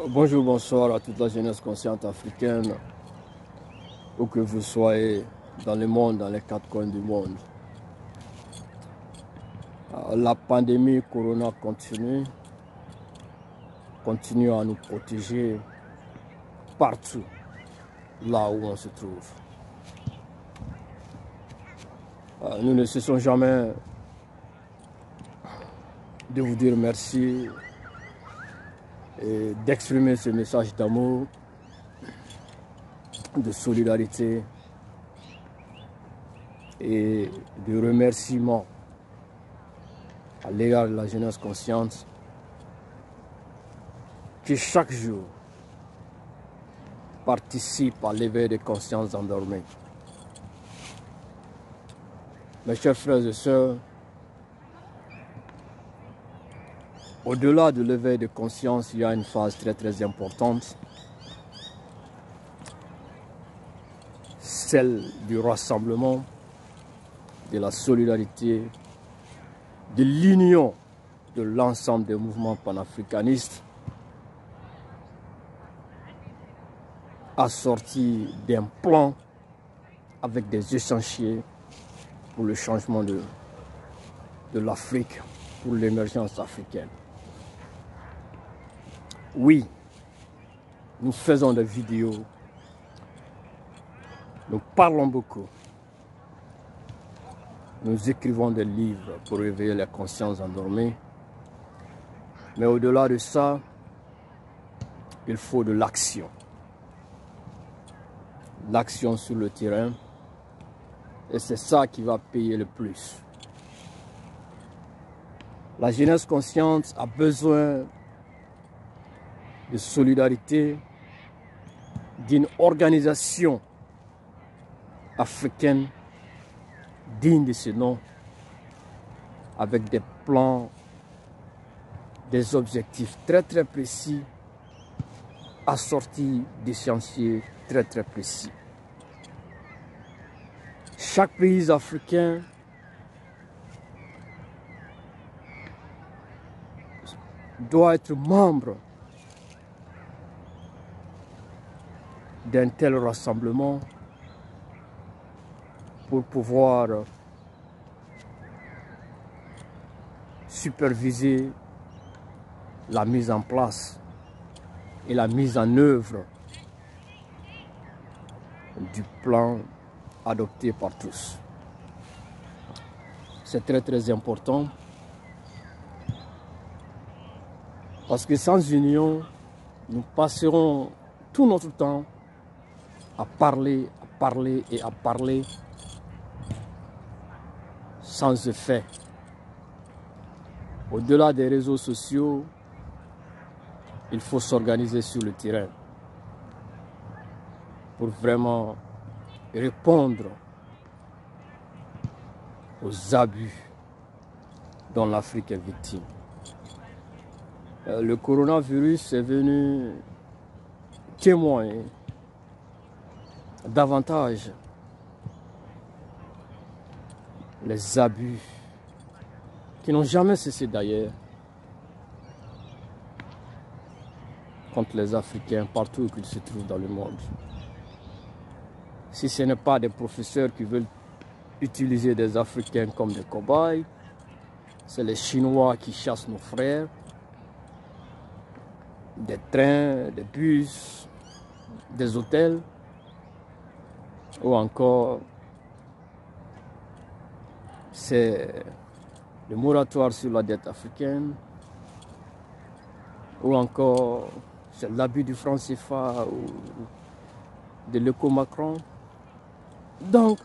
Bonjour, bonsoir à toute la jeunesse consciente africaine, où que vous soyez dans le monde, dans les quatre coins du monde. La pandémie Corona continue à nous protéger partout, là où on se trouve. Nous ne cessons jamais de vous dire merci et d'exprimer ce message d'amour, de solidarité et de remerciement à l'égard de la jeunesse consciente qui chaque jour participe à l'éveil des consciences endormies. Mes chers frères et sœurs, au-delà de l'éveil de conscience, il y a une phase très importante, celle du rassemblement, de la solidarité, de l'union de l'ensemble des mouvements panafricanistes, assorti d'un plan avec des échéanciers pour le changement de l'Afrique, pour l'émergence africaine. Oui, nous faisons des vidéos, nous parlons beaucoup, nous écrivons des livres pour réveiller les consciences endormies, mais au-delà de ça, il faut de l'action. L'action sur le terrain, et c'est ça qui va payer le plus. La jeunesse consciente a besoin de solidarité, d'une organisation africaine digne de ce nom, avec des plans, des objectifs très précis, assortis d'échéanciers très précis. Chaque pays africain doit être membre d'un tel rassemblement pour pouvoir superviser la mise en place et la mise en œuvre du plan adopté par tous. C'est très important parce que sans union, nous passerons tout notre temps à parler et à parler sans effet. Au-delà des réseaux sociaux, il faut s'organiser sur le terrain pour vraiment répondre aux abus dont l'Afrique est victime. Le coronavirus est venu témoigner davantage les abus qui n'ont jamais cessé d'ailleurs contre les Africains partout où ils se trouvent dans le monde. Si ce n'est pas des professeurs qui veulent utiliser des Africains comme des cobayes, c'est les Chinois qui chassent nos frères, des trains, des bus, des hôtels, ou encore c'est le moratoire sur la dette africaine, ou encore c'est l'abus du franc CFA ou de l'éco-Macron. Donc,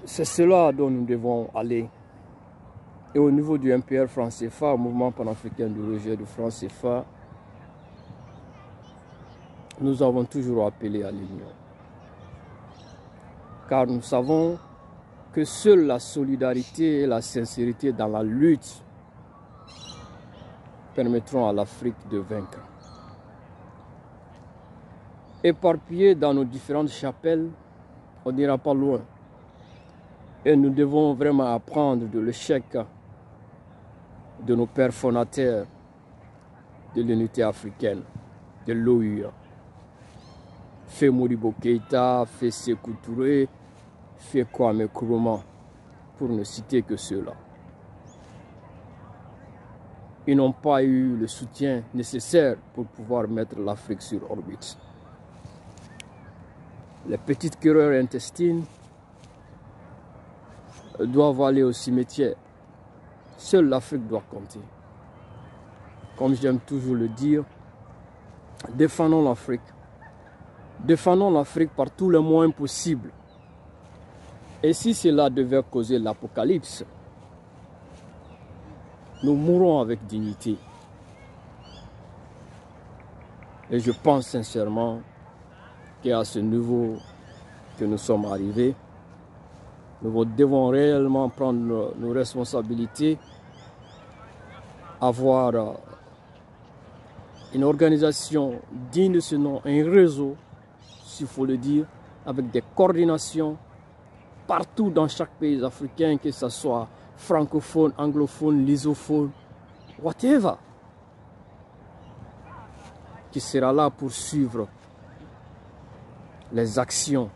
c'est cela dont nous devons aller. Et au niveau du MPR franc CFA, mouvement panafricain du rejet du franc CFA, nous avons toujours appelé à l'union. Car nous savons que seule la solidarité et la sincérité dans la lutte permettront à l'Afrique de vaincre. Éparpillés dans nos différentes chapelles, on n'ira pas loin. Et nous devons vraiment apprendre de l'échec de nos pères fondateurs de l'unité africaine, de l'OUA. Fait Modibo Keïta, fait Sékou Touré, fait Kwame Nkrumah, pour ne citer que ceux-là. Ils n'ont pas eu le soutien nécessaire pour pouvoir mettre l'Afrique sur orbite. Les petites querelles intestines doivent aller au cimetière. Seule l'Afrique doit compter. Comme j'aime toujours le dire, défendons l'Afrique. Défendons l'Afrique par tous les moyens possibles. Et si cela devait causer l'apocalypse, nous mourrons avec dignité. Et je pense sincèrement qu'à ce niveau que nous sommes arrivés, nous devons réellement prendre nos responsabilités, avoir une organisation digne de ce nom, un réseau, s'il faut le dire, avec des coordinations partout dans chaque pays africain, que ce soit francophone, anglophone, lusophone, whatever, qui sera là pour suivre les actions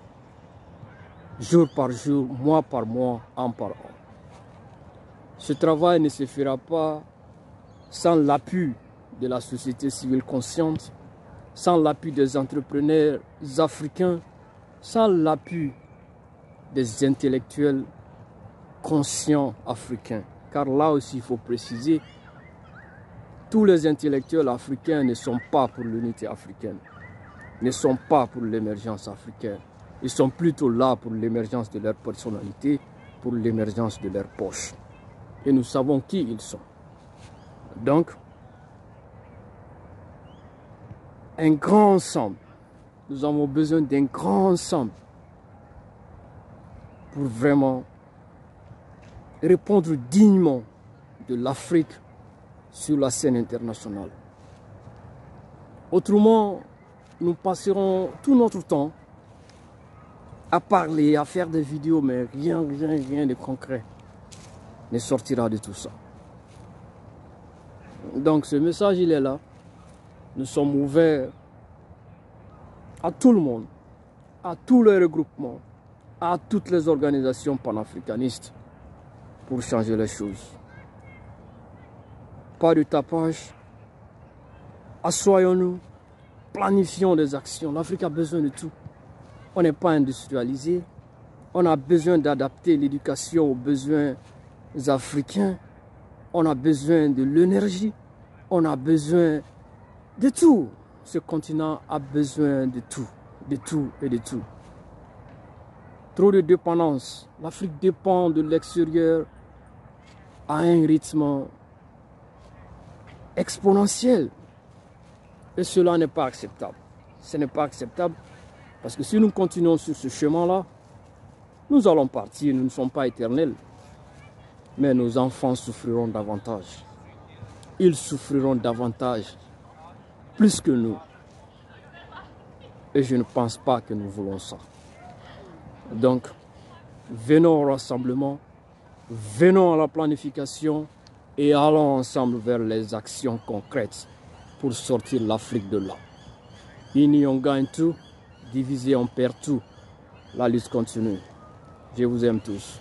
jour par jour, mois par mois, an par an. Ce travail ne se fera pas sans l'appui de la société civile consciente, sans l'appui des entrepreneurs africains, sans l'appui des intellectuels conscients africains. Car là aussi, il faut préciser, tous les intellectuels africains ne sont pas pour l'unité africaine, ne sont pas pour l'émergence africaine. Ils sont plutôt là pour l'émergence de leur personnalité, pour l'émergence de leur poche. Et nous savons qui ils sont. Donc, un grand ensemble. Nous avons besoin d'un grand ensemble pour vraiment répondre dignement de l'Afrique sur la scène internationale. Autrement, nous passerons tout notre temps à parler, à faire des vidéos, mais rien de concret ne sortira de tout ça. Donc ce message, il est là. Nous sommes ouverts à tout le monde, à tous les regroupements, à toutes les organisations panafricanistes pour changer les choses. Pas de tapage. Assoyons-nous, planifions des actions. L'Afrique a besoin de tout. On n'est pas industrialisé. On a besoin d'adapter l'éducation aux besoins africains. On a besoin de l'énergie. On a besoin de tout. Ce continent a besoin de tout et de tout. Trop de dépendance. L'Afrique dépend de l'extérieur à un rythme exponentiel. Et cela n'est pas acceptable. Ce n'est pas acceptable parce que si nous continuons sur ce chemin-là, nous allons partir. Nous ne sommes pas éternels. Mais nos enfants souffriront davantage. Ils souffriront davantage, plus que nous. Et je ne pense pas que nous voulons ça. Donc, venons au rassemblement, venons à la planification et allons ensemble vers les actions concrètes pour sortir l'Afrique de là. Unis on gagne tout, divisé on perd tout. La lutte continue. Je vous aime tous.